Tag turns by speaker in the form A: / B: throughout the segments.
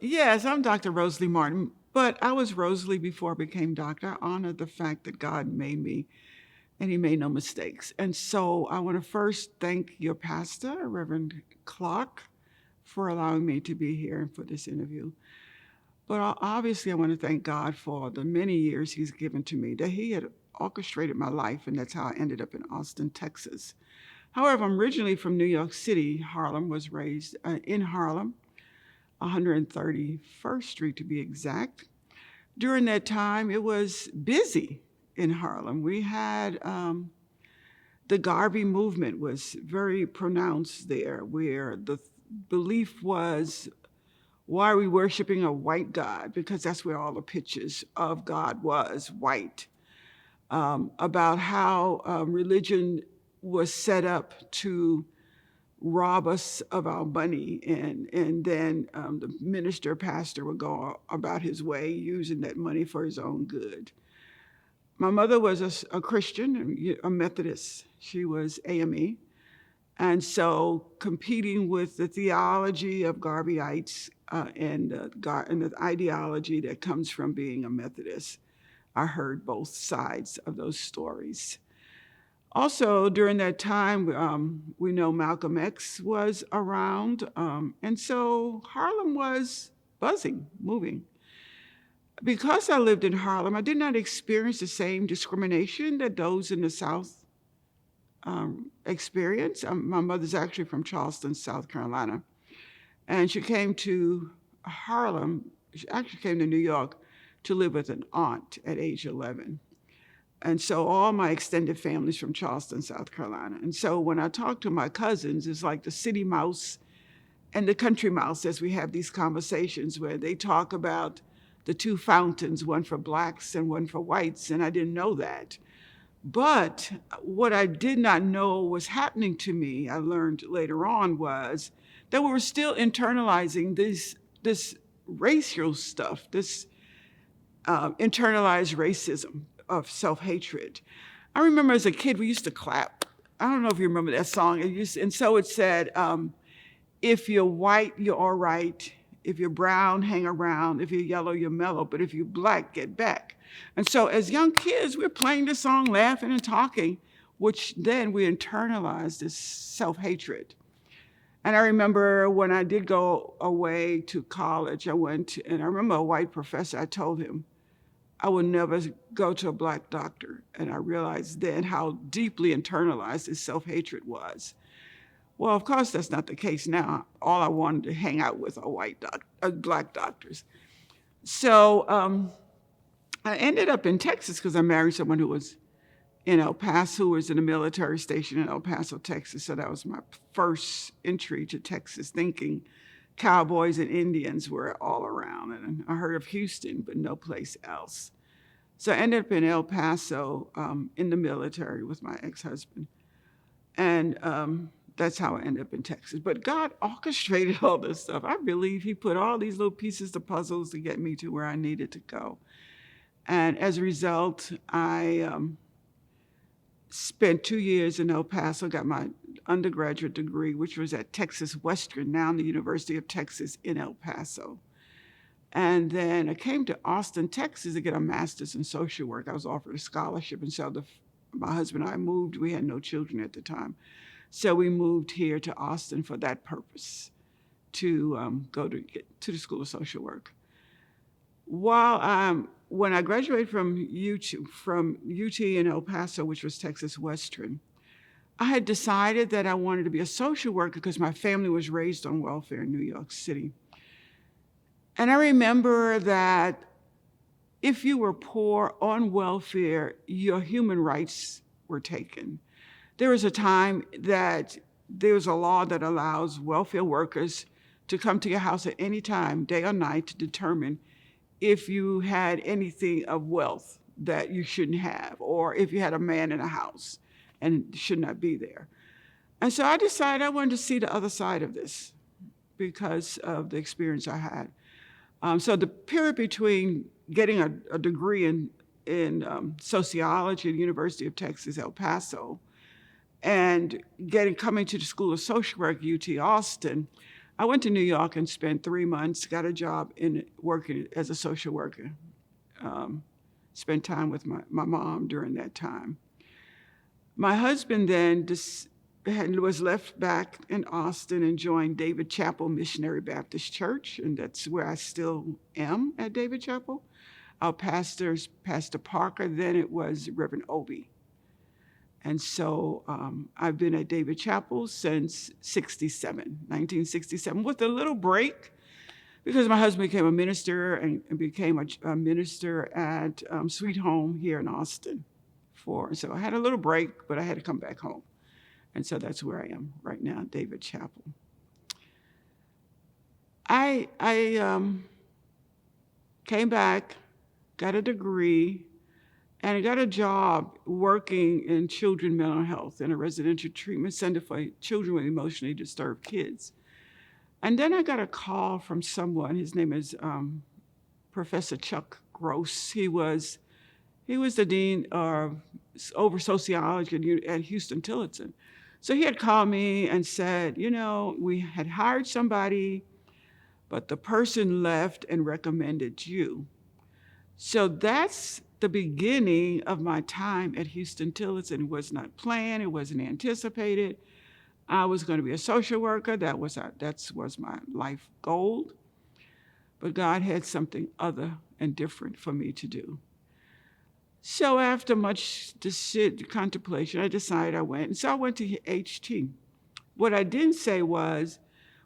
A: Yes, I'm Dr. Rosalee Martin, but I was Rosalie before I became doctor. I honor the fact that God made me and he made no mistakes. And so I want to first thank your pastor, Reverend Clark, for allowing me to be here for this interview. But obviously, I want to thank God for the many years he's given to me, that he had orchestrated my life, and that's how I ended up in Austin, Texas. However, I'm originally from New York City. Harlem, was raised in Harlem, 131st Street to be exact. During that time, it was busy in Harlem. We had the Garvey movement was very pronounced there, where the belief was, why are we worshiping a white God? Because that's where all the pictures of God was, white. About how religion was set up to rob us of our money, and then the minister pastor would go about his way using that money for his own good. My mother was a Christian, a Methodist. She was AME. And so competing with the theology of Garveyites and the ideology that comes from being a Methodist, I heard both sides of those stories. Also, during that time, we know Malcolm X was around, and so Harlem was buzzing, moving. Because I lived in Harlem, I did not experience the same discrimination that those in the South experience. My mother's actually from Charleston, South Carolina, and she came to Harlem. She actually came to New York to live with an aunt at age 11. And so all my extended family's from Charleston, South Carolina. And so when I talk to my cousins, it's like the city mouse and the country mouse, as we have these conversations where they talk about the two fountains, one for blacks and one for whites, and I didn't know that. But what I did not know was happening to me, I learned later on, was that we were still internalizing this racial stuff, this internalized racism of self-hatred. I remember as a kid, we used to clap. I don't know if you remember that song. And so it said, if you're white, you're all right. If you're brown, hang around. If you're yellow, you're mellow. But if you're black, get back. And so as young kids, we're playing the song, laughing and talking, which then we internalized this self-hatred. And I remember when I did go away to college, and I remember a white professor, I told him, I would never go to a black doctor. And I realized then how deeply internalized this self-hatred was. Well, of course, that's not the case now. All I wanted to hang out with are black doctors. So I ended up in Texas because I married someone who was in El Paso, who was in a military station in El Paso, Texas. So that was my first entry to Texas, thinking cowboys and Indians were all around. And I heard of Houston, but no place else. So I ended up in El Paso in the military with my ex-husband. And that's how I ended up in Texas. But God orchestrated all this stuff. I believe he put all these little pieces of puzzles to get me to where I needed to go. And as a result, I spent 2 years in El Paso, got my undergraduate degree, which was at Texas Western, now the University of Texas in El Paso. And then I came to Austin, Texas to get a master's in social work. I was offered a scholarship, and so my husband and I moved. We had no children at the time. So we moved here to Austin for that purpose, to go to the School of Social Work. When I graduated from UT in El Paso, which was Texas Western, I had decided that I wanted to be a social worker because my family was raised on welfare in New York City. And I remember that if you were poor on welfare, your human rights were taken. There was a time that there was a law that allows welfare workers to come to your house at any time, day or night, to determine if you had anything of wealth that you shouldn't have, or if you had a man in a house and should not be there. And so I decided I wanted to see the other side of this because of the experience I had. So the period between getting a degree in sociology at the University of Texas, El Paso, and coming to the School of Social Work, UT Austin, I went to New York and spent 3 months, got a job in working as a social worker. Um, Spent time with my mom during that time. My husband then was left back in Austin and joined David Chapel Missionary Baptist Church, and that's where I still am at David Chapel. Our pastor's Pastor Parker, then it was Reverend Obie. And so I've been at David Chapel since 1967, with a little break because my husband became a minister and became a minister at Sweet Home here in Austin. So I had a little break, but I had to come back home. And so that's where I am right now, David Chapel. I came back, got a degree, and I got a job working in children's mental health in a residential treatment center for children with emotionally disturbed kids. And then I got a call from someone. His name is Professor Chuck Gross. He was the dean over sociology at Houston-Tillotson. So he had called me and said, we had hired somebody, but the person left and recommended you. So that's the beginning of my time at Houston-Tillotson. It was not planned. It wasn't anticipated. I was going to be a social worker. That was my life goal. But God had something other and different for me to do. So after much contemplation, I decided I went. And so I went to HT. What I didn't say was,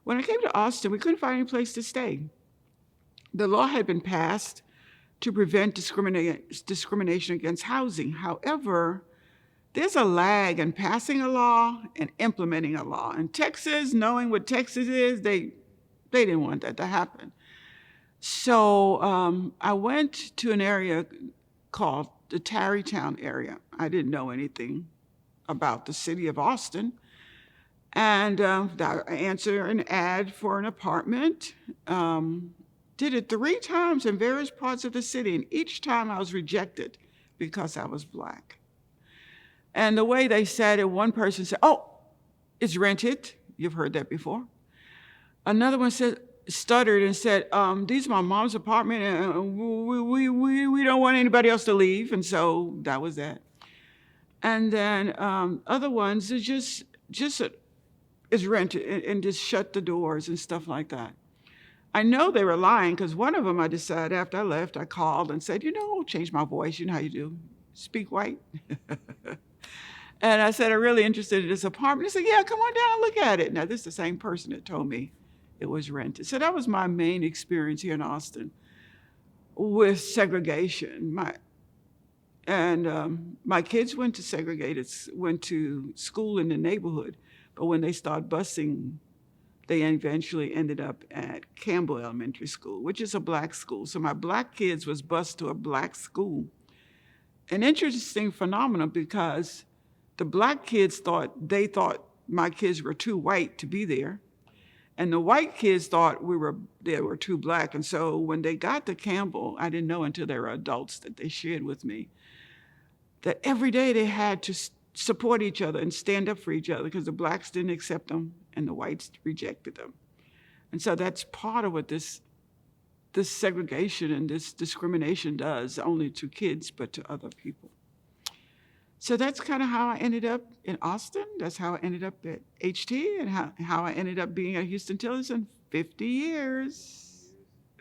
A: when I came to Austin, we couldn't find any place to stay. The law had been passed to prevent discrimination against housing. However, there's a lag in passing a law and implementing a law. In Texas, knowing what Texas is, they didn't want that to happen. So I went to an area called the Tarrytown area. I didn't know anything about the city of Austin. And I answered an ad for an apartment. Did it 3 times in various parts of the city, and each time I was rejected because I was Black. And the way they said it, one person said, "Oh, it's rented." You've heard that before. Another one stuttered and said, "These are my mom's apartment, and we don't want anybody else to leave." And so that was that. And then other ones is just is rented and just shut the doors and stuff like that. I know they were lying because one of them I decided after I left, I called and said, change my voice. You know how you do, speak white. And I said, "I'm really interested in this apartment." He said, "Yeah, come on down and look at it." Now, this is the same person that told me it was rented. So that was my main experience here in Austin with segregation. My kids went to school in the neighborhood, but when they started busing, they eventually ended up at Campbell Elementary School, which is a Black school. So my Black kids was bused to a Black school. An interesting phenomenon because the Black kids thought my kids were too white to be there. And the white kids thought they were too Black. And so when they got to Campbell, I didn't know until they were adults that they shared with me that every day they had to support each other and stand up for each other because the Blacks didn't accept them and the whites rejected them. And so that's part of what this segregation and this discrimination does, only to kids, but to other people. So that's kind of how I ended up in Austin. That's how I ended up at HT and how I ended up being at Houston-Tillotson. 50 years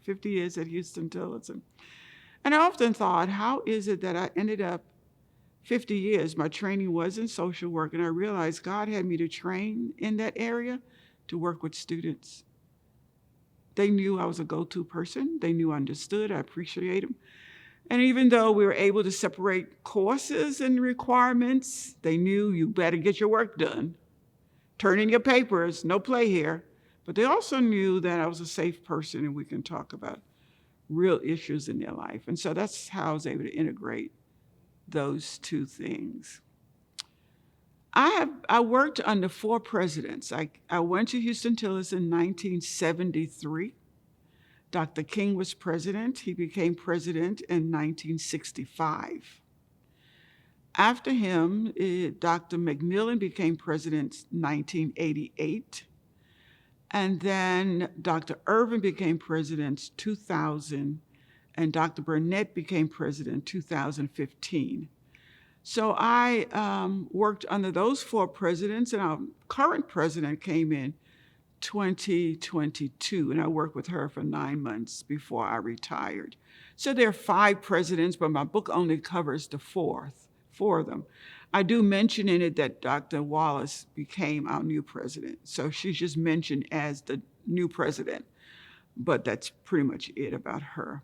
A: at Houston-Tillotson. And I often thought, how is it that I ended up 50 years? My training was in social work, and I realized God had me to train in that area to work with students. They knew I was a go-to person. They knew I understood. I appreciate them. And even though we were able to separate courses and requirements, they knew you better get your work done. Turn in your papers, no play here. But they also knew that I was a safe person and we can talk about real issues in their life. And so that's how I was able to integrate those two things. I worked under 4 presidents. I went to Houston-Tillotson in 1973. Dr. King was president. He became president in 1965. After him, Dr. McMillan became president in 1988. And then Dr. Irvin became president 2000, and Dr. Burnett became president 2015. So I worked under those four presidents, and our current president came in 2022, and I worked with her for 9 months before I retired. So there are five presidents, but my book only covers the four of them. I do mention in it that Dr. Wallace became our new president. So she's just mentioned as the new president, but that's pretty much it about her.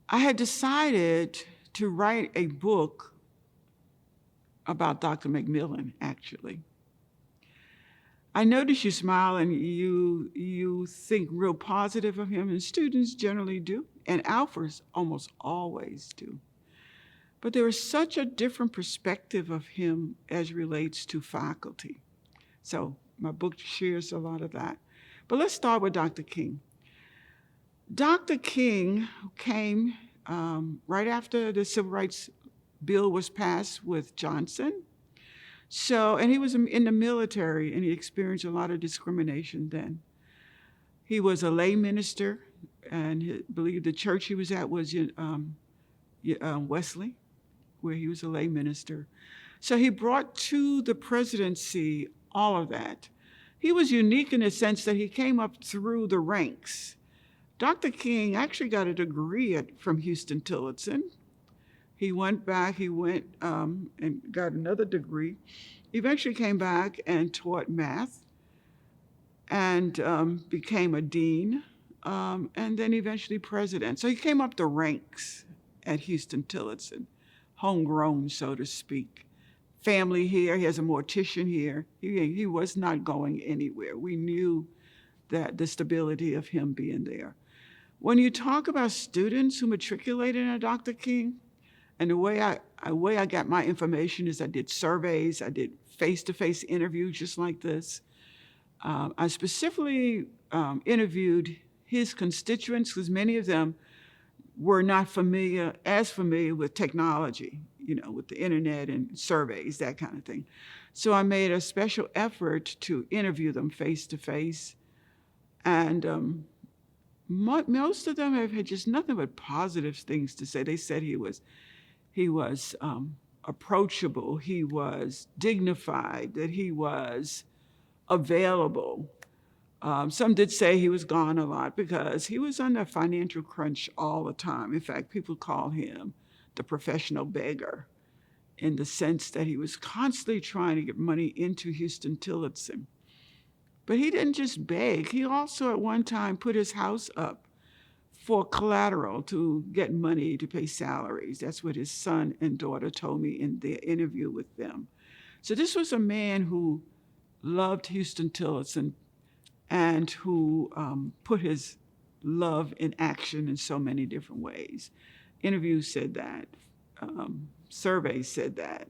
A: I had decided to write a book about Dr. McMillan, actually. I notice you smile and you think real positive of him, and students generally do, and alphas almost always do. But there is such a different perspective of him as relates to faculty. So my book shares a lot of that. But let's start with Dr. King. Dr. King came right after the Civil Rights Bill was passed with Johnson. So, and he was in the military, and he experienced a lot of discrimination then. He was a lay minister, and I believe the church he was at was Wesley, where he was a lay minister. So he brought to the presidency all of that. He was unique in the sense that he came up through the ranks. Dr. King actually got a degree from Houston-Tillotson. He went back, and got another degree. He eventually came back and taught math and became a dean, and then eventually president. So he came up the ranks at Houston-Tillotson, homegrown, so to speak. Family here, he has a mortician here. He was not going anywhere. We knew that the stability of him being there. When you talk about students who matriculated in Dr. King, and the way I got my information is I did surveys, I did face-to-face interviews just like this. I specifically interviewed his constituents because many of them were not as familiar with technology, with the internet and surveys, that kind of thing. So I made a special effort to interview them face-to-face. And most of them have had just nothing but positive things to say. They said he was approachable, he was dignified, that he was available. Some did say he was gone a lot because he was under financial crunch all the time. In fact, people call him the professional beggar in the sense that he was constantly trying to get money into Houston-Tillotson. But he didn't just beg. He also at one time put his house up for collateral to get money to pay salaries. That's what his son and daughter told me in their interview with them. So this was a man who loved Houston-Tillotson and who put his love in action in so many different ways. Interviews said that. Surveys said that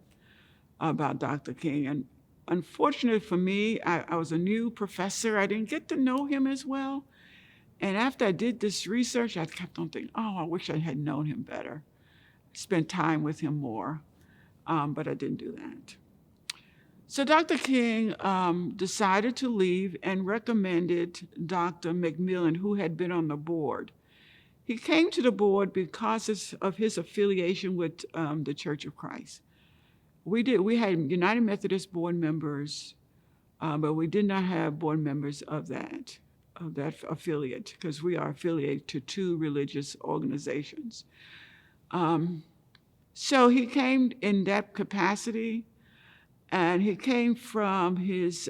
A: about Dr. King. And unfortunately for me, I was a new professor. I didn't get to know him as well. And after I did this research, I kept on thinking, I wish I had known him better, spent time with him more, but I didn't do that. So Dr. King decided to leave and recommended Dr. McMillan, who had been on the board. He came to the board because of his affiliation with the Church of Christ. We had United Methodist board members, but we did not have board members of that affiliate, because we are affiliated to two religious organizations. So he came in that capacity, and he came from his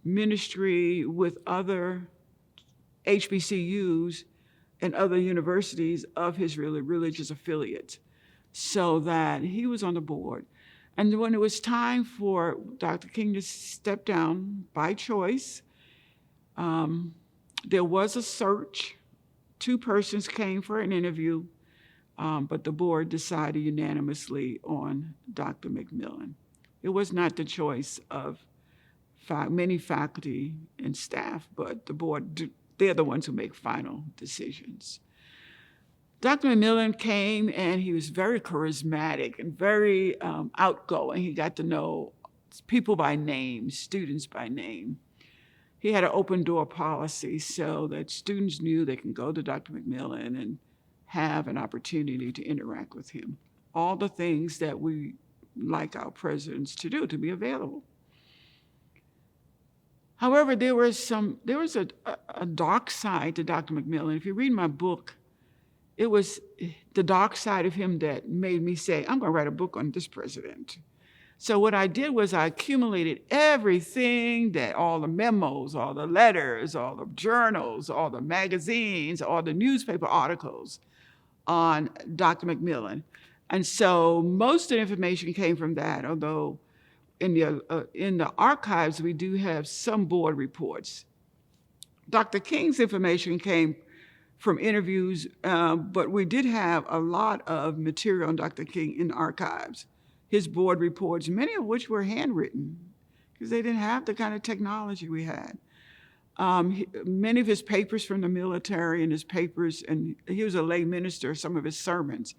A: ministry with other HBCUs and other universities of his religious affiliate, so that he was on the board. And when it was time for Dr. King to step down by choice, there was a search. 2 persons came for an interview, but the board decided unanimously on Dr. McMillan. It was not the choice of many faculty and staff, but the board, they're the ones who make final decisions. Dr. McMillan came, and he was very charismatic and very outgoing. He got to know people by name, students by name. He had an open door policy so that students knew they can go to Dr. McMillan and have an opportunity to interact with him. All the things that we like our presidents to do, to be available. However, there was a dark side to Dr. McMillan. If you read my book, it was the dark side of him that made me say, I'm going to write a book on this president. So what I did was I accumulated everything, that all the memos, all the letters, all the journals, all the magazines, all the newspaper articles on Dr. McMillan. And so most of the information came from that, although in the archives, we do have some board reports. Dr. King's information came from interviews, but we did have a lot of material on Dr. King in the archives. His board reports, many of which were handwritten, because they didn't have the kind of technology we had. Many of his papers from the military and his papers, and he was a lay minister, some of his sermons,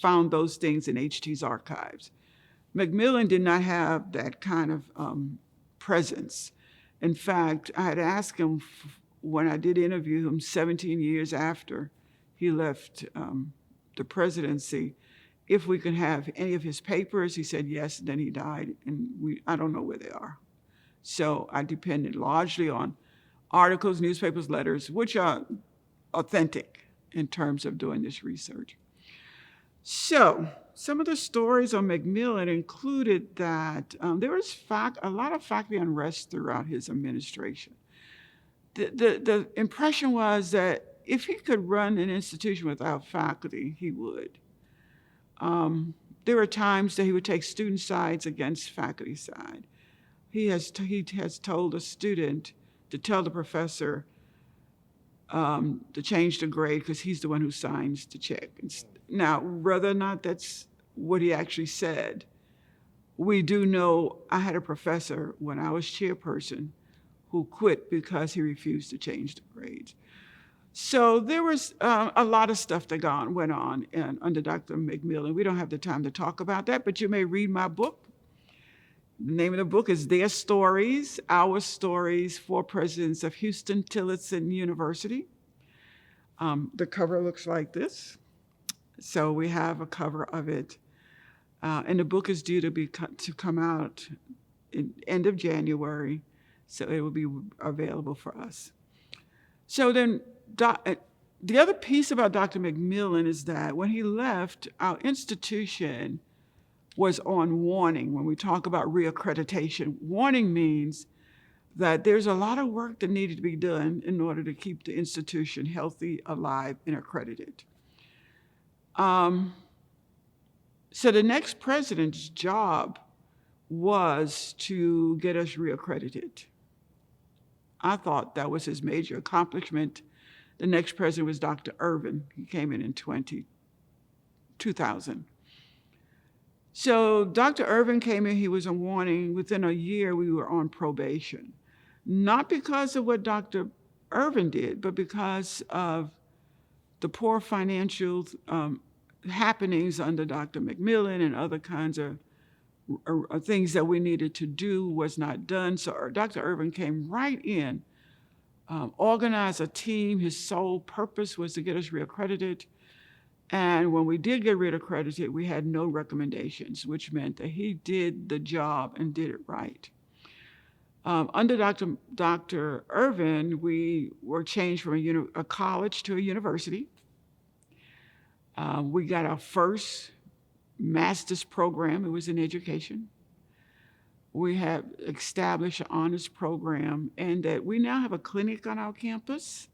A: found those things in HT's archives. McMillan did not have that kind of presence. In fact, I had asked him when I did interview him 17 years after he left the presidency, if we could have any of his papers. He said yes, and then he died, and I don't know where they are. So I depended largely on articles, newspapers, letters, which are authentic in terms of doing this research. So some of the stories on McMillan included that there was a lot of faculty unrest throughout his administration. The impression was that if he could run an institution without faculty, he would. There were times that he would take student sides against faculty side. He has told a student to tell the professor to change the grade because he's the one who signs the check. Now, whether or not that's what he actually said, we do know I had a professor when I was chairperson who quit because he refused to change the grades. So there was a lot of stuff that went on under Dr. McMillan. We don't have the time to talk about that, but you may read my book. The name of the book is Thier Stories, Our Stories, 4 Presidents of Houston Tillotson University. The cover looks like this. So we have a cover of it. And the book is due to come out in end of January, so it will be available for us. So then the other piece about Dr. McMillan is that when he left, our institution was on warning. When we talk about reaccreditation, warning means that there's a lot of work that needed to be done in order to keep the institution healthy, alive, and accredited. So the next president's job was to get us reaccredited. I thought that was his major accomplishment. The next president was Dr. Irvin. He came in 2000. So Dr. Irvin came in, he was on warning. Within a year, we were on probation. Not because of what Dr. Irvin did, but because of the poor financial happenings under Dr. McMillan and other kinds of things that we needed to do was not done. So Dr. Irvin came right in, organized a team. His sole purpose was to get us reaccredited. And when we did get reaccredited, we had no recommendations, which meant that he did the job and did it right. Under Dr. Irvin, we were changed from a college to a university. We got our first master's program. It was in education. We have established an honors program, and that we now have a clinic on our campus.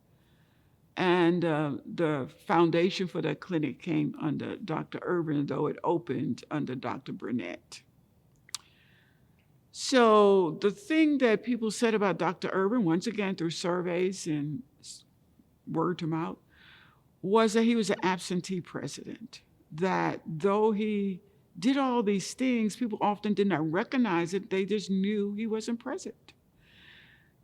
A: And the foundation for that clinic came under Dr. Irvin, though it opened under Dr. Burnett. So the thing that people said about Dr. Irvin, once again through surveys and word to mouth, was that he was an absentee president, that though he did all these things, people often did not recognize it. They just knew he wasn't present.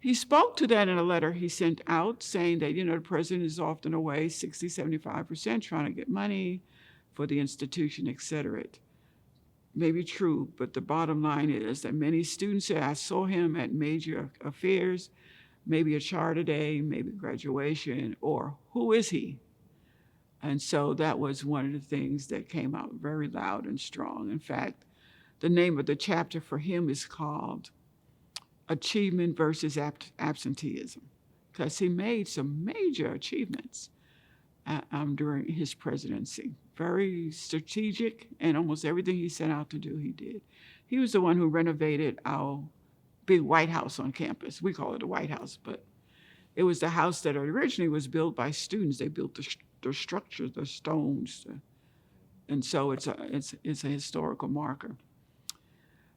A: He spoke to that in a letter he sent out saying that, the president is often away 60, 75% trying to get money for the institution, et cetera. may be true, but the bottom line is that many students say, I saw him at major affairs, maybe a charter day, maybe graduation, or who is he? And so that was one of the things that came out very loud and strong. In fact, the name of the chapter for him is called Achievement versus Absenteeism, because he made some major achievements during his presidency. Very strategic, and almost everything he set out to do, he did. He was the one who renovated our big White House on campus. We call it the White House, but it was the house that originally was built by students. They built the structure, the stones, and so it's a historical marker.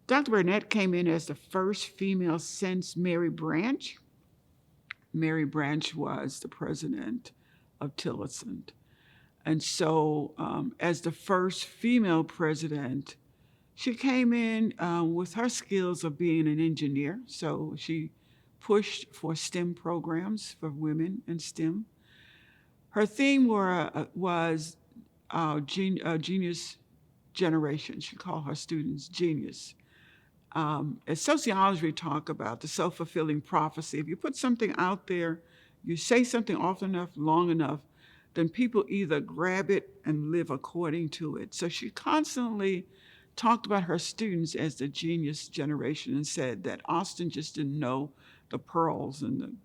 A: Dr. Burnett came in as the first female since Mary Branch. Mary Branch was the president of Tillerson. And so as the first female president, she came in with her skills of being an engineer. So she pushed for STEM programs for women in STEM. Her theme was genius generation. She called her students genius. As sociology, we talk about the self-fulfilling prophecy. If you put something out there, you say something often enough, long enough, then people either grab it and live according to it. So she constantly talked about her students as the genius generation and said that Austin just didn't know the pearls and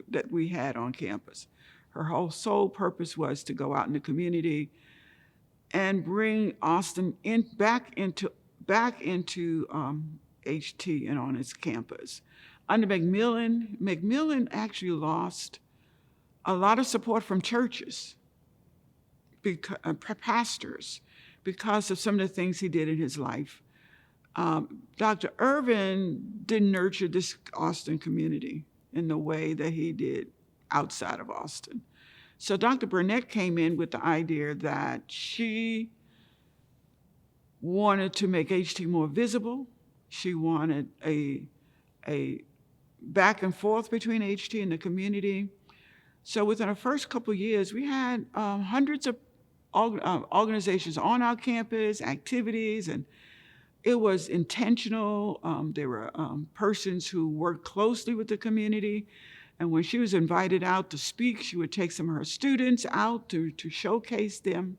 A: that we had on campus. Her whole sole purpose was to go out in the community and bring Austin back into HT and on its campus. Under McMillan actually lost a lot of support from churches, pastors, because of some of the things he did in his life. Dr. Irvin didn't nurture this Austin community in the way that he did outside of Austin. So Dr. Burnett came in with the idea that she wanted to make HT more visible. She wanted a back and forth between HT and the community. So within the first couple of years, we had hundreds of organizations on our campus, activities, and it was intentional. There were persons who worked closely with the community. And when she was invited out to speak, she would take some of her students out to showcase them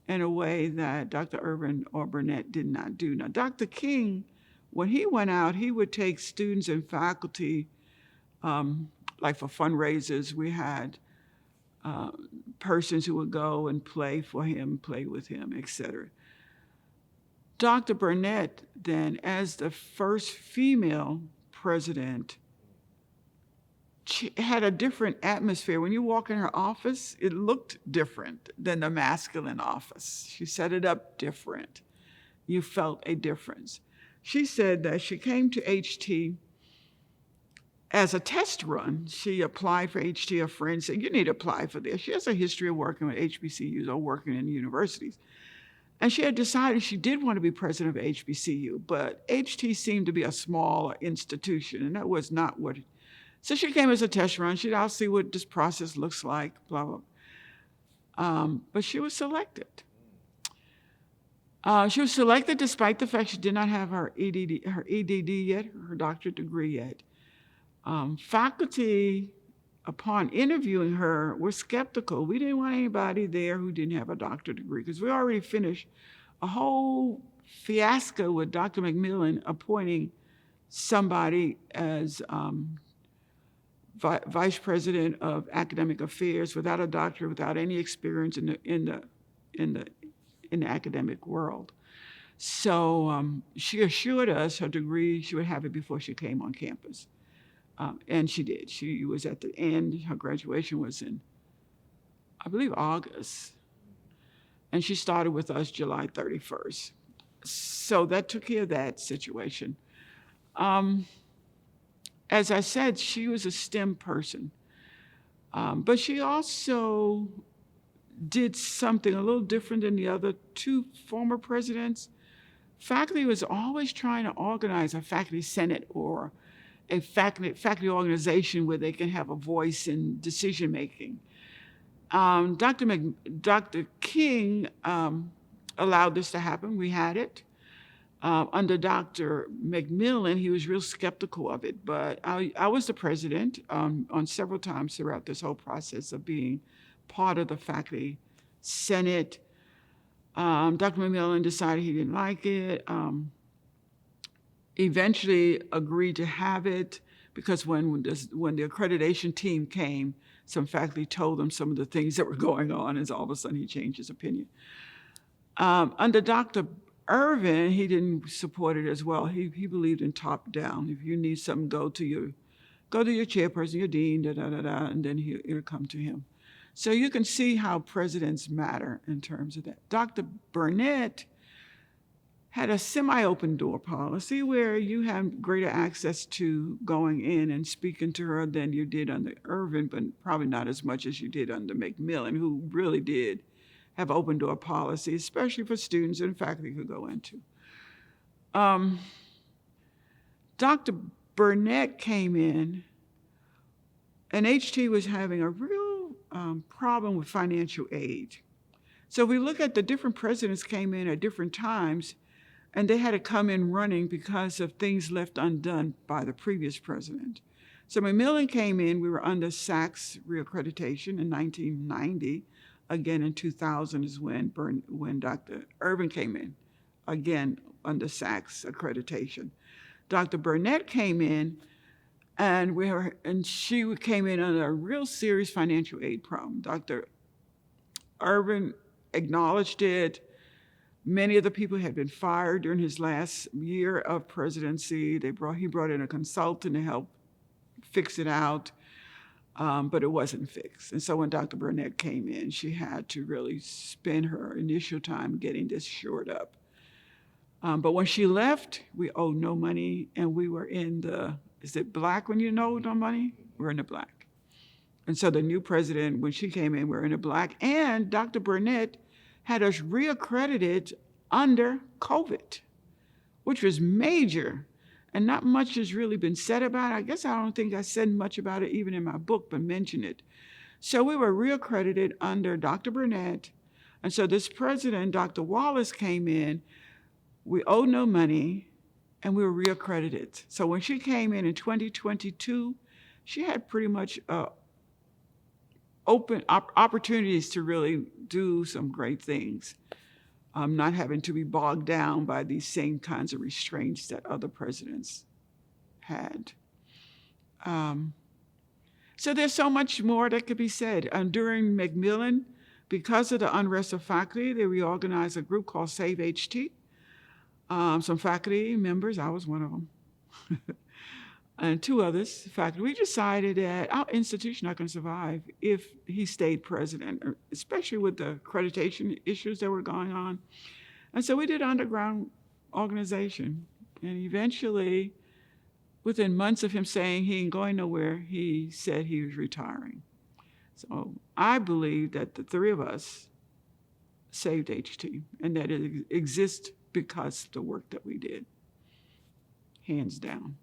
A: in a way that Dr. Irvin or Burnett did not do. Now, Dr. King, when he went out, he would take students and faculty, like for fundraisers, we had persons who would go and play for him, play with him, et cetera. Dr. Burnett, then, as the first female president, she had a different atmosphere. When you walk in her office, it looked different than the masculine office. She set it up different. You felt a difference. She said that she came to HT as a test run. She applied for HT. A friend said, you need to apply for this. She has a history of working with HBCUs or working in universities. And she had decided she did want to be president of HBCU, but HT seemed to be a small institution, and that was not what. So she came as a test run. She said, I'll see what this process looks like, blah, blah. But she was selected. She was selected despite the fact she did not have her EDD yet, her doctorate degree yet. Faculty, upon interviewing her, were skeptical. We didn't want anybody there who didn't have a doctorate degree because we already finished a whole fiasco with Dr. McMillan appointing somebody as vice president of academic affairs without a doctorate, without any experience in the academic world. So she assured us her degree, she would have it before she came on campus. And she did. She was at the end. Her graduation was in, I believe, August. And she started with us July 31st. So that took care of that situation. As I said, she was a STEM person. But she also did something a little different than the other two former presidents. Faculty was always trying to organize a faculty senate or a faculty organization where they can have a voice in decision making. Dr. King allowed this to happen. We had it. Under Dr. McMillan, he was real skeptical of it, but I was the president on several times throughout this whole process of being part of the faculty senate. Dr. McMillan decided he didn't like it, eventually agreed to have it because when the accreditation team came, some faculty told him some of the things that were going on, and all of a sudden he changed his opinion. Under Dr. Irvin, he didn't support it as well. He believed in top down. If you need something, go to your chairperson, your dean, and then it'll come to him. So you can see how presidents matter in terms of that. Dr. Burnett had a semi-open door policy where you have greater access to going in and speaking to her than you did under Irvin, but probably not as much as you did under McMillan, who really did have open door policy, especially for students and faculty who go into. Dr. Burnett came in, and HT was having a real problem with financial aid. So we look at the different presidents came in at different times, and they had to come in running because of things left undone by the previous president. So McMillan came in, we were under Sachs reaccreditation in 1990. Again, in 2000 is when Dr. Irvin came in, again, under Sachs accreditation. Dr. Burnett came in, and she came in under a real serious financial aid problem. Dr. Irvin acknowledged it. Many of the people had been fired during his last year of presidency. He brought in a consultant to help fix it out. But it wasn't fixed. And so when Dr. Burnett came in, she had to really spend her initial time getting this shored up. But when she left, we owed no money, and we were in is it black when you know no money? We're in the black. And so the new president, when she came in, we're in the black. And Dr. Burnett had us reaccredited under COVID, which was major. And not much has really been said about it. I guess I don't think I said much about it even in my book, but mention it. So we were reaccredited under Dr. Burnett. And so this president, Dr. Wallace, came in. We owed no money, and we were reaccredited. So when she came in 2022, she had pretty much open opportunities to really do some great things. Not having to be bogged down by these same kinds of restraints that other presidents had. So there's so much more that could be said. During McMillan, because of the unrest of faculty, they reorganized a group called Save HT. Some faculty members, I was one of them, and two others, faculty, we decided that our institution not going to survive if he stayed president, especially with the accreditation issues that were going on. And so we did underground organization. And eventually, within months of him saying he ain't going nowhere, he said he was retiring. So I believe that the three of us saved HT, and that it exists because of the work that we did. Hands down.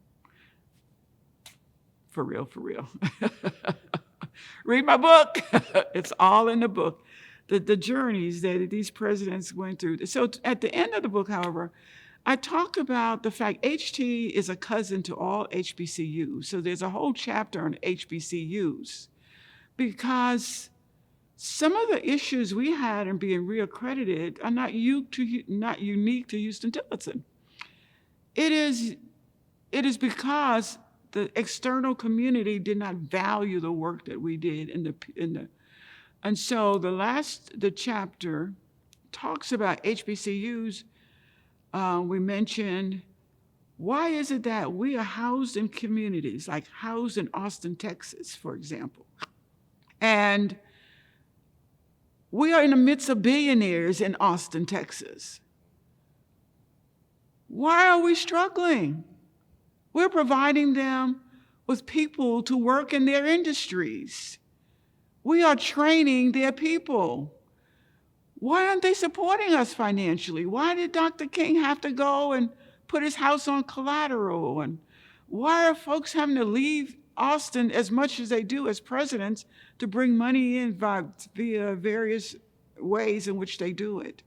A: For real, for real. Read my book. It's all in the book. The journeys that these presidents went through. So at the end of the book, however, I talk about the fact HT is a cousin to all HBCUs. So there's a whole chapter on HBCUs because some of the issues we had in being reaccredited are not unique to Houston-Tillotson. It is because the external community did not value the work that we did and so the chapter talks about HBCUs. We mentioned, why is it that we are housed in communities, like housed in Austin, Texas, for example, and we are in the midst of billionaires in Austin, Texas. Why are we struggling? We're providing them with people to work in their industries. We are training their people. Why aren't they supporting us financially? Why did Dr. King have to go and put his house on collateral? And why are folks having to leave Austin as much as they do as presidents to bring money in via various ways in which they do it?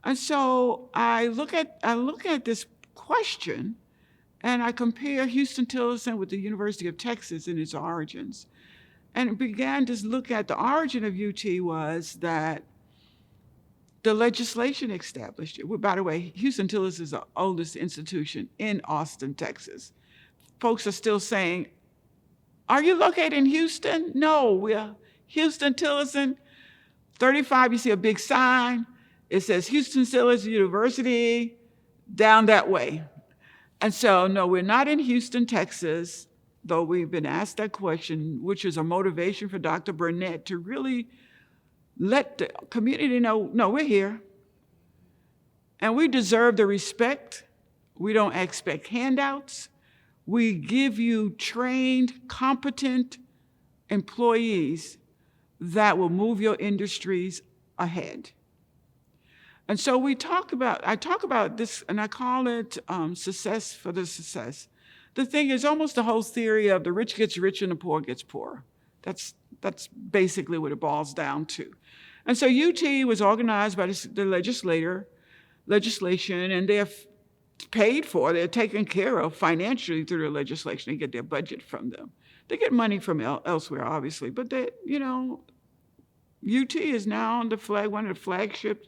A: And so I look at this question and I compare Houston Tillerson with the University of Texas in its origins. And began to look at the origin of UT was that the legislation established it. Well, by the way, Houston Tillerson is the oldest institution in Austin, Texas. Folks are still saying, "Are you located in Houston?" No, we're Houston Tillerson. 35, you see a big sign. It says Houston Tillerson University down that way. And so, no, we're not in Houston, Texas, though we've been asked that question, which is a motivation for Dr. Burnett to really let the community know, no, we're here. And we deserve the respect. We don't expect handouts. We give you trained, competent employees that will move your industries ahead. And so I talk about this, and I call it success for the success. The thing is almost the whole theory of the rich gets rich and the poor gets poorer. That's basically what it boils down to. And so UT was organized by the legislation, and they're paid for, they're taken care of financially through the legislation. They get their budget from them. They get money from elsewhere, obviously, but UT is now on one of the flagship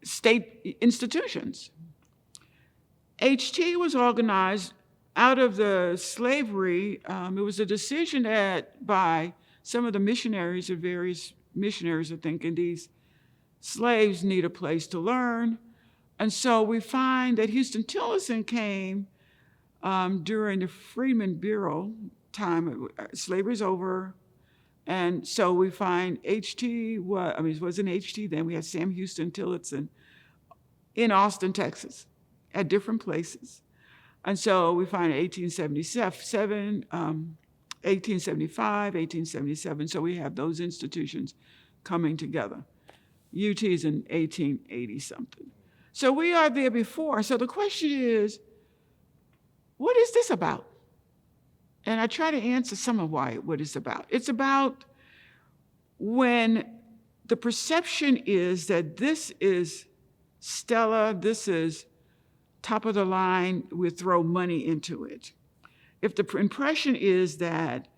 A: state institutions. HT was organized out of the slavery. It was a decision by some of the missionaries, of various missionaries, are thinking these slaves need a place to learn. And so we find that Houston Tillerson came during the Freedmen Bureau time. Slavery's over. And so we find it wasn't HT then. We had Sam Houston Tillerson in Austin, Texas, at different places. And so we find 1877, 1875, 1877. So we have those institutions coming together. UT is in 1880 something. So we are there before. So the question is, what is this about? And I try to answer some of what it's about. It's about when the perception is that this is stellar, this is top of the line, we throw money into it. If the impression is that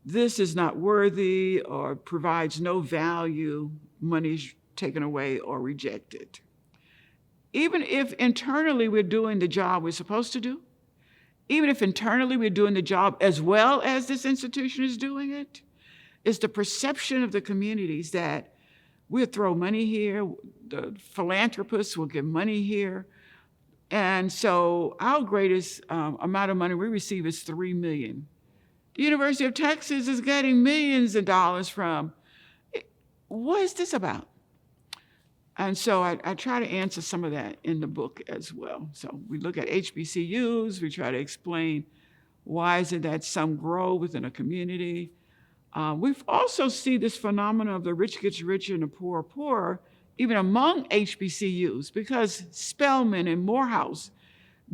A: this is not worthy or provides no value, money's taken away or rejected. Even if internally we're doing the job we're supposed to do, even if internally we're doing the job as well as this institution is doing it, it's the perception of the communities that we'll throw money here, the philanthropists will give money here. And so our greatest amount of money we receive is $3 million. The University of Texas is getting millions of dollars from. What is this about? And so I try to answer some of that in the book as well. So we look at HBCUs, we try to explain why is it that some grow within a community. We also see this phenomenon of the rich gets richer and the poor are poorer, even among HBCUs, because Spelman and Morehouse,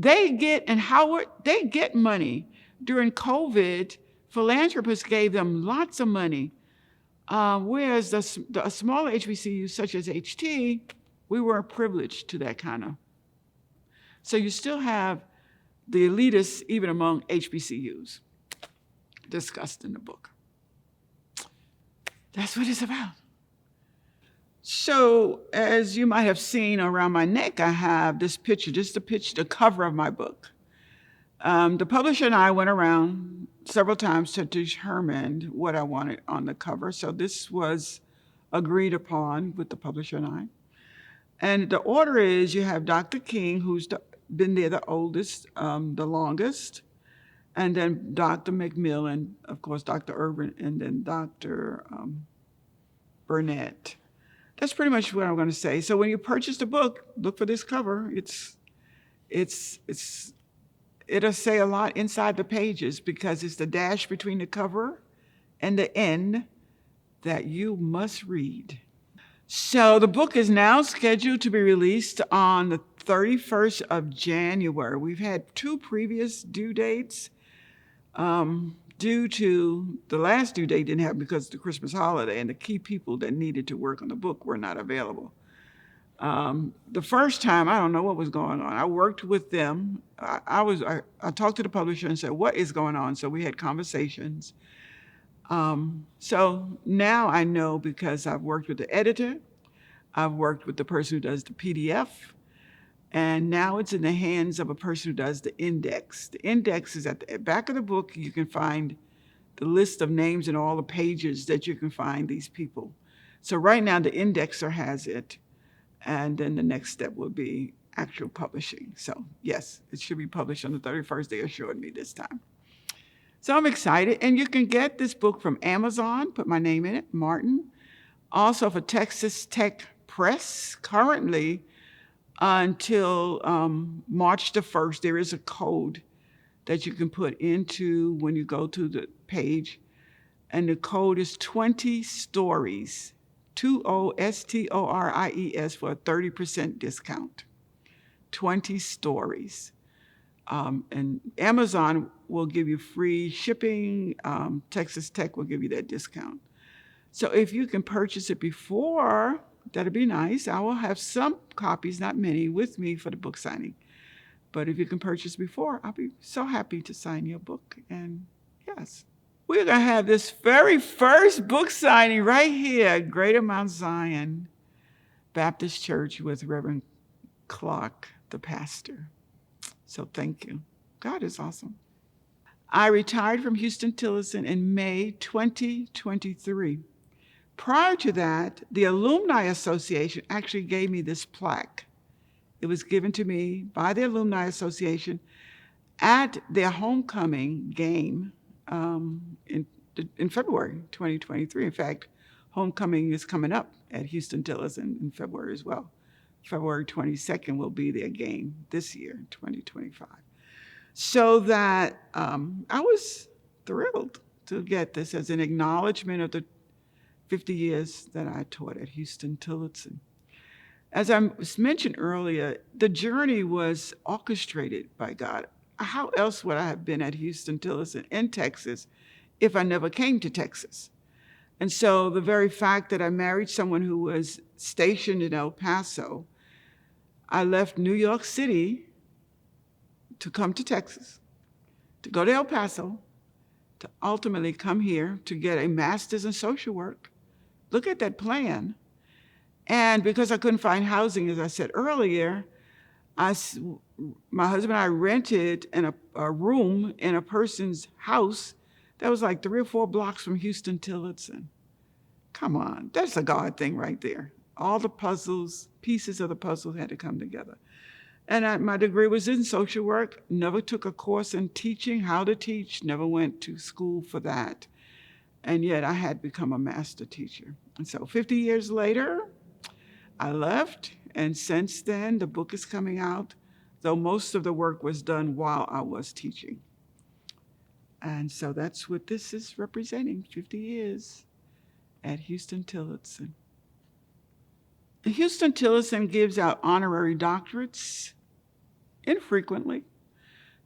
A: and Howard, they get money. During COVID, philanthropists gave them lots of money. Whereas the smaller HBCUs, such as HT, we weren't privileged to that kind of. So you still have the elitists, even among HBCUs, discussed in the book. That's what it's about. So, as you might have seen around my neck, I have this picture, the cover of my book. The publisher and I went around several times to determine what I wanted on the cover. So this was agreed upon with the publisher and I. And the order is you have Dr. King, who's been there the oldest, the longest, and then Dr. McMillan, of course, Dr. Urban, and then Dr. Burnett. That's pretty much what I'm going to say. So when you purchase the book, look for this cover. It'll say a lot inside the pages because it's the dash between the cover and the end that you must read. So the book is now scheduled to be released on the 31st of January. We've had 2 previous due dates. Due to the last due date didn't happen because of the Christmas holiday and the key people that needed to work on the book were not available. The first time, I don't know what was going on. I worked with them. I talked to the publisher and said, "What is going on?" So we had conversations. So now I know because I've worked with the editor, I've worked with the person who does the PDF, and now it's in the hands of a person who does the index. The index is at the back of the book. You can find the list of names and all the pages that you can find these people. So right now the indexer has it, and then the next step will be actual publishing. So yes, it should be published on the 31st. They assured me this time. So I'm excited. And you can get this book from Amazon, put my name in it, Martin. Also for Texas Tech Press, currently until March the 1st, there is a code that you can put into when you go to the page. And the code is 20 Stories, 20STORIES, for a 30% discount. 20 Stories. And Amazon will give you free shipping. Texas Tech will give you that discount. So if you can purchase it before, that'd be nice. I will have some copies, not many, with me for the book signing. But if you can purchase before, I'll be so happy to sign your book. And yes, we're going to have this very first book signing right here at Greater Mount Zion Baptist Church with Reverend Clark, the pastor. So thank you. God is awesome. I retired from Houston-Tillotson in May 2023. Prior to that, the Alumni Association actually gave me this plaque. It was given to me by the Alumni Association at their homecoming game in February 2023. In fact, homecoming is coming up at Houston-Tillotson in February as well. February 22nd will be their game this year, 2025. So that I was thrilled to get this as an acknowledgement of the 50 years that I taught at Houston-Tillotson. As I mentioned earlier, the journey was orchestrated by God. How else would I have been at Houston-Tillotson in Texas if I never came to Texas? And so the very fact that I married someone who was stationed in El Paso, I left New York City to come to Texas, to go to El Paso, to ultimately come here to get a master's in social work. Look at that plan. And because I couldn't find housing, as I said earlier, my husband and I rented a room in a person's house that was like 3 or 4 blocks from Houston-Tillotson. Come on, that's a God thing right there. All the pieces of the puzzle had to come together. And my degree was in social work, never took a course in teaching, how to teach, never went to school for that. And yet I had become a master teacher. And so 50 years later, I left, and since then, the book is coming out, though most of the work was done while I was teaching. And so that's what this is representing, 50 years at Houston-Tillotson. Houston-Tillotson gives out honorary doctorates, infrequently,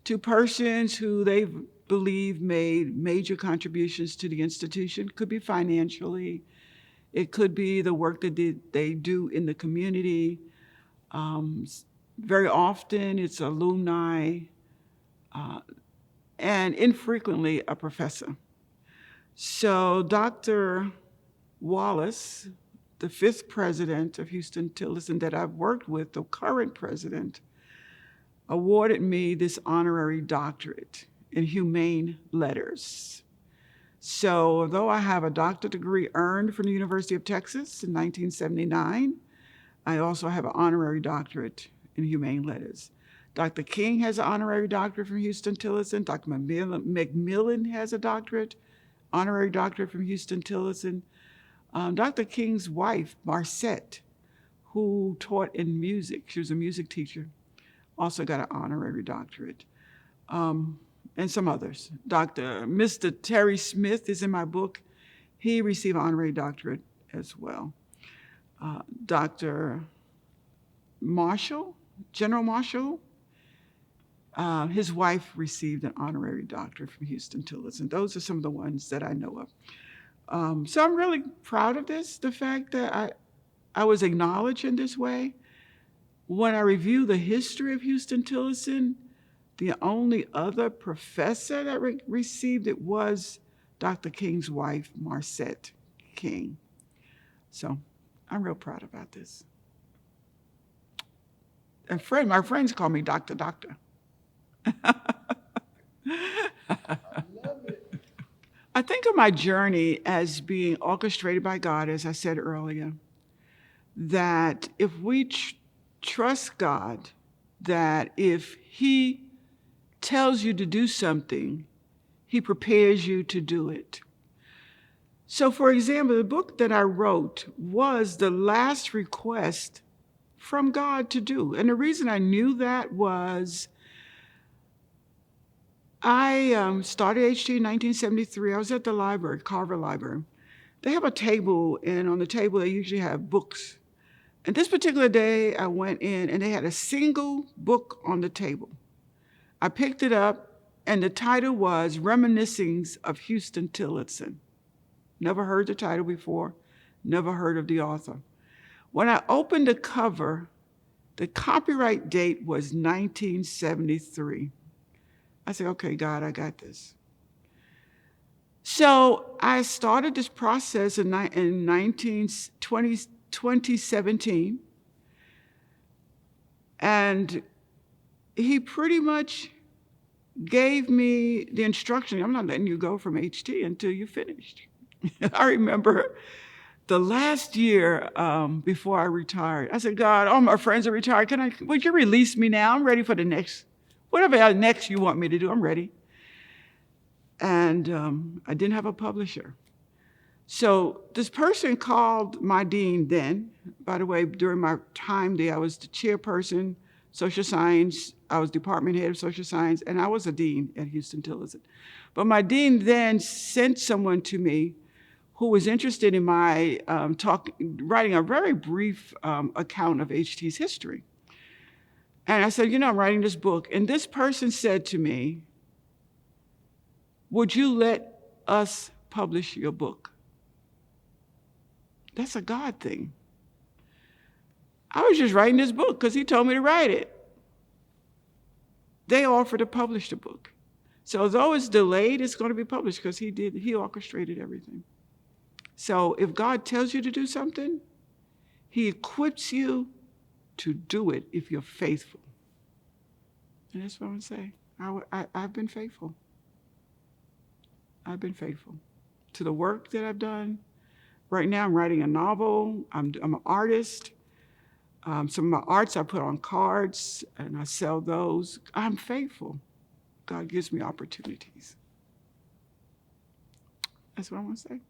A: to persons who they believe made major contributions to the institution. Could be financially, it could be the work that they do in the community. Very often it's alumni, and infrequently a professor. So Dr. Wallace, the 5th president of Houston-Tillotson that I've worked with, the current president, awarded me this honorary doctorate in humane letters. So although I have a doctorate degree earned from the University of Texas in 1979, I also have an honorary doctorate in humane letters. Dr. King has an honorary doctorate from Houston-Tillotson. Dr. McMillan has a honorary doctorate from Houston-Tillotson. Dr. King's wife, Marcette, who taught in music, she was a music teacher, also got an honorary doctorate. And some others. Mr. Terry Smith is in my book. He received an honorary doctorate as well. Dr. Marshall, General Marshall, his wife received an honorary doctorate from Houston-Tillotson. Those are some of the ones that I know of. So I'm really proud of this, the fact that I was acknowledged in this way. When I review the history of Houston-Tillotson, the only other professor that received it was Dr. King's wife, Marcette King. So I'm real proud about this. My friends call me Dr. Doctor. I think of my journey as being orchestrated by God, as I said earlier, that if we trust God, that if He tells you to do something, He prepares you to do it. So, for example, the book that I wrote was the last request from God to do. And the reason I knew that was I started HT in 1973. I was at the library, Carver Library. They have a table, and on the table they usually have books. And this particular day, I went in, and they had a single book on the table. I picked it up, and the title was Reminiscings of Houston-Tillotson. Never heard the title before, never heard of the author. When I opened the cover, the copyright date was 1973. I said, okay, God, I got this. So I started this process in 2017, and he pretty much gave me the instruction, I'm not letting you go from HT until you finished. I remember the last year before I retired, I said, God, all my friends are retired. Would you release me now? I'm ready for the next, whatever next you want me to do, I'm ready. And I didn't have a publisher. So this person called my dean then. By the way, during my time there, I was the chairperson, social science. I was department head of social science, and I was a dean at Houston-Tillotson. But my dean then sent someone to me who was interested in my writing a very brief account of HT's history. And I said, I'm writing this book. And this person said to me, would you let us publish your book? That's a God thing. I was just writing this book because he told me to write it. They offered to publish the book. So though it's delayed, it's going to be published because he orchestrated everything. So if God tells you to do something, he equips you to do it if you're faithful. And that's what I want to say. I've been faithful. I've been faithful to the work that I've done. Right now I'm writing a novel. I'm an artist. Some of my arts I put on cards and I sell those. I'm faithful. God gives me opportunities. That's what I want to say.